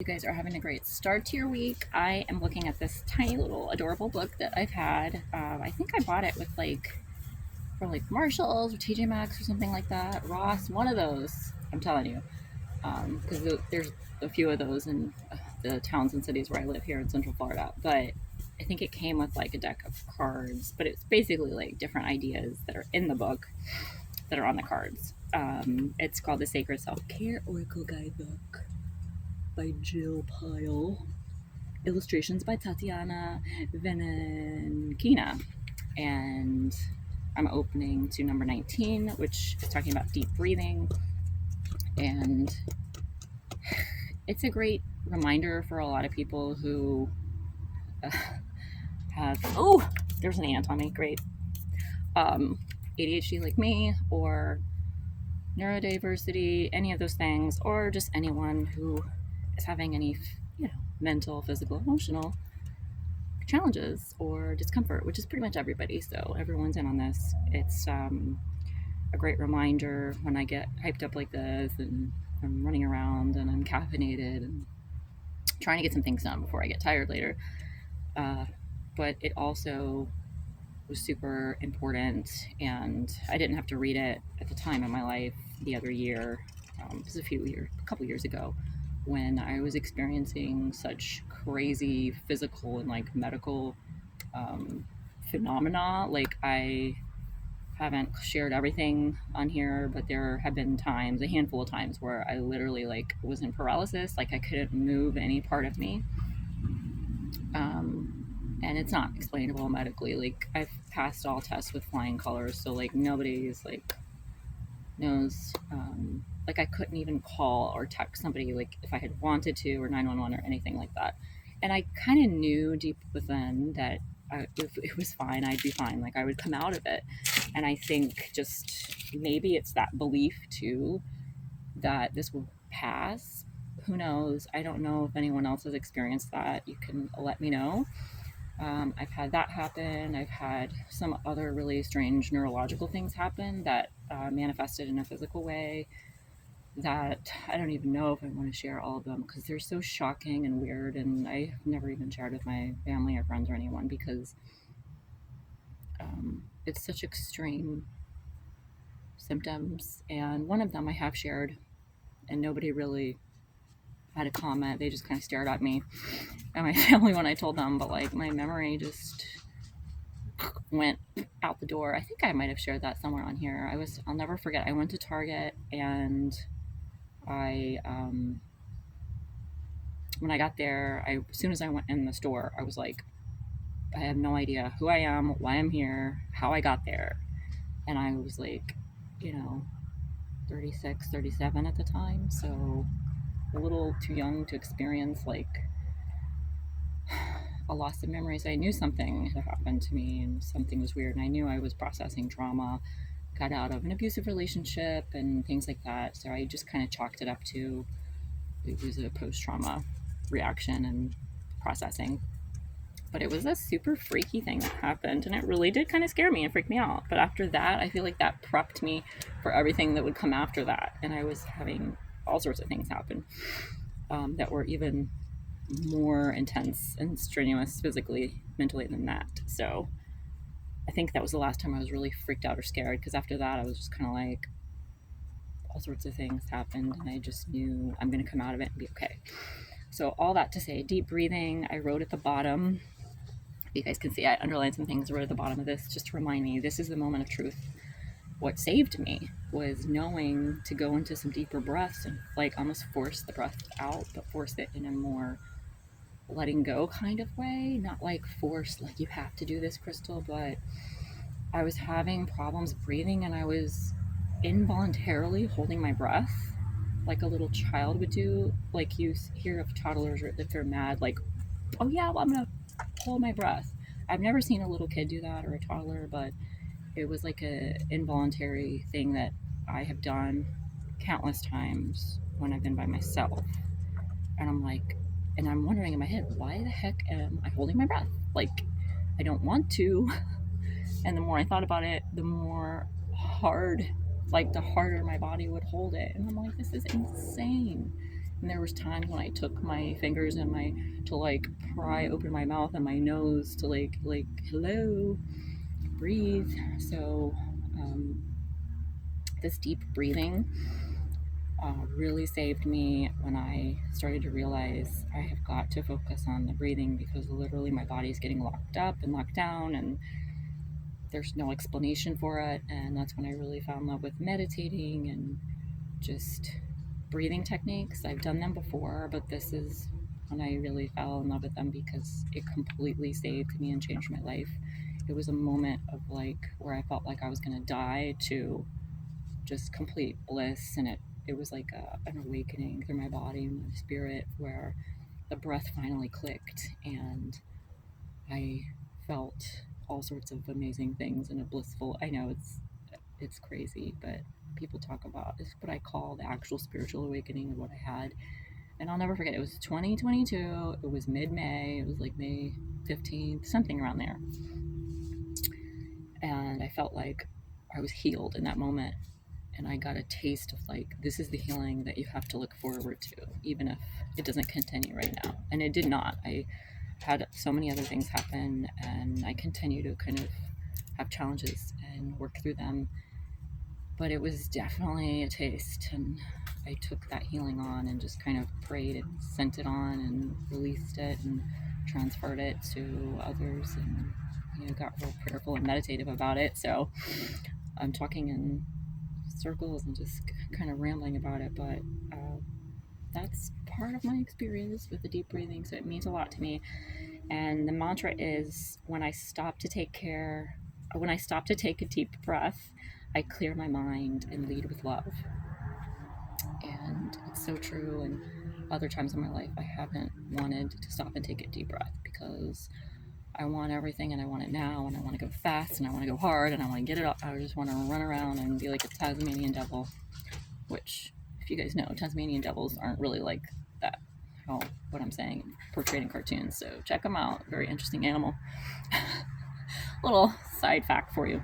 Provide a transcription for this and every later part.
You guys are having a great start to your week. I am looking at this tiny little adorable book that I've had. I think I bought it with from Marshalls or TJ Maxx or something like that. Ross, one of those. I'm telling you, because there's a few of those in the towns and cities where I live here in Central Florida. But I think it came with like a deck of cards, but it's basically like different ideas that are in the book that are on the cards. It's called the Sacred Self Care Oracle Guidebook by Jill Pyle. Illustrations by Tatiana Venenkina. And I'm opening to number 19, which is talking about deep breathing. And it's a great reminder for a lot of people who have, there's an ant on me, great, ADHD like me, or neurodiversity, any of those things, or just anyone who is having any, mental, physical, emotional challenges or discomfort, which is pretty much everybody. So everyone's in on this. It's a great reminder when I get hyped up like this and I'm running around and I'm caffeinated and trying to get some things done before I get tired later. But it also was super important, and I didn't have to read it at the time in my life the other year. It was a couple years ago, when I was experiencing such crazy physical and medical phenomena. Like, I haven't shared everything on here, but there have been times, a handful of times, where I literally was in paralysis. Like, I couldn't move any part of me. And it's not explainable medically. Like, I've passed all tests with flying colors, so nobody's knows. I couldn't even call or text somebody if I had wanted to, or 911 or anything like that. And I kind of knew deep within that if it was fine, I'd be fine. I would come out of it. And I think just maybe it's that belief too, that this will pass. Who knows? I don't know if anyone else has experienced that. You can let me know. I've had that happen. I've had some other really strange neurological things happen that manifested in a physical way that I don't even know if I want to share all of them, because they're so shocking and weird, and I've never even shared with my family or friends or anyone, because it's such extreme symptoms. And one of them I have shared, and nobody really had a comment. They just kind of stared at me and my family when I told them, but my memory just went out the door. I think I might have shared that somewhere on here. I'll never forget, I went to Target, and when I got there, as soon as I went in the store, I was like, I have no idea who I am, why I'm here, how I got there. And I was 36, 37 at the time, so a little too young to experience a loss of memories. I knew something had happened to me and something was weird, and I knew I was processing trauma, got out of an abusive relationship and things like that. So I just kind of chalked it up to, it was a post-trauma reaction and processing. But it was a super freaky thing that happened, and it really did kind of scare me and freak me out. But after that, I feel like that prepped me for everything that would come after that. And I was having all sorts of things happen that were even more intense and strenuous physically, mentally than that. So I think that was the last time I was really freaked out or scared, because after that I was just kind of all sorts of things happened, and I just knew I'm going to come out of it and be okay. So all that to say, deep breathing, I wrote at the bottom. You guys can see I underlined some things right at the bottom of this just to remind me this is the moment of truth. What saved me was knowing to go into some deeper breaths and almost force the breath out, but force it in a more letting go kind of way. Not force, you have to do this, Crystal, but I was having problems breathing, and I was involuntarily holding my breath like a little child would do. You hear of toddlers if they're mad, oh yeah, well, I'm gonna hold my breath. I've never seen a little kid do that, or a toddler, but it was a involuntary thing that I have done countless times when I've been by myself. And I'm wondering in my head, why the heck am I holding my breath? I don't want to. And the more I thought about it, the more hard, the harder my body would hold it. And I'm like, this is insane. And there was times when I took my fingers and my to like pry open my mouth and my nose to like hello, breathe. So um, this deep breathing really saved me when I started to realize I have got to focus on the breathing, because literally my body's getting locked up and locked down and there's no explanation for it. And that's when I really found love with meditating and just breathing techniques. I've done them before, but this is when I really fell in love with them because it completely saved me and changed my life. It was a moment of like where I felt like I was going to die to just complete bliss, and it was like an awakening through my body and my spirit, where the breath finally clicked and I felt all sorts of amazing things in a blissful, I know it's crazy, but people talk about, it's what I call the actual spiritual awakening of what I had. And I'll never forget, it was 2022, it was mid-May, it was like May 15th, something around there. And I felt like I was healed in that moment, and I got a taste of like, this is the healing that you have to look forward to, even if it doesn't continue right now. And it did not. I had so many other things happen, and I continue to kind of have challenges and work through them. But it was definitely a taste, and I took that healing on and just kind of prayed and sent it on and released it and transferred it to others, and got real prayerful and meditative about it. So I'm talking in circles and just kind of rambling about it, but that's part of my experience with the deep breathing, so it means a lot to me. And the mantra is, when I stop to take a deep breath, I clear my mind and lead with love. And it's so true. And other times in my life, I haven't wanted to stop and take a deep breath because I want everything and I want it now, and I want to go fast and I want to go hard and I want to get it up. I just want to run around and be like a Tasmanian devil, which, if you guys know, Tasmanian devils aren't really like that. Oh, what I'm saying, portrayed in cartoons. So check them out. Very interesting animal. Little side fact for you.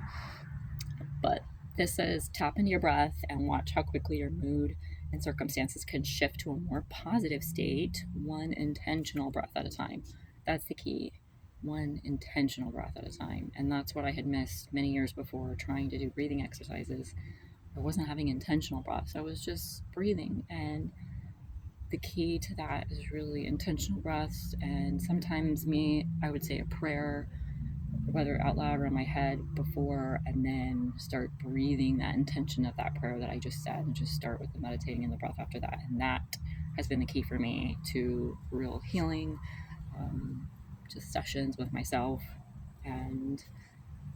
But this says, tap into your breath and watch how quickly your mood and circumstances can shift to a more positive state, one intentional breath at a time. That's the key. One intentional breath at a time. And that's what I had missed many years before trying to do breathing exercises. I wasn't having intentional breaths. I was just breathing. And the key to that is really intentional breaths. And sometimes I would say a prayer, whether out loud or in my head before, and then start breathing that intention of that prayer that I just said, and just start with the meditating and the breath after that. And that has been the key for me to real healing, just sessions with myself, and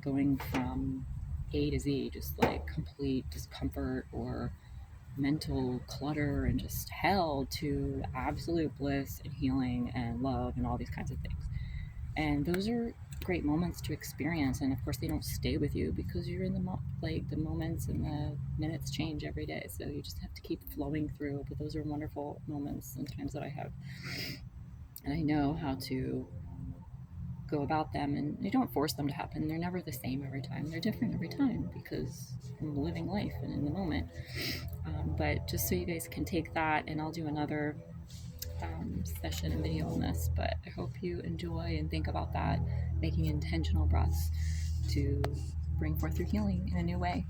going from A to Z, just like complete discomfort or mental clutter and just hell, to absolute bliss and healing and love and all these kinds of things. And those are great moments to experience. And of course, they don't stay with you because you're in the moments and the minutes change every day. So you just have to keep flowing through. But those are wonderful moments and times that I have, and I know how to go about them, and you don't force them to happen. They're never the same every time. They're different every time because I'm living life and in the moment. But just so you guys can take that, and I'll do another session and video on this, but I hope you enjoy and think about that, making intentional breaths to bring forth your healing in a new way.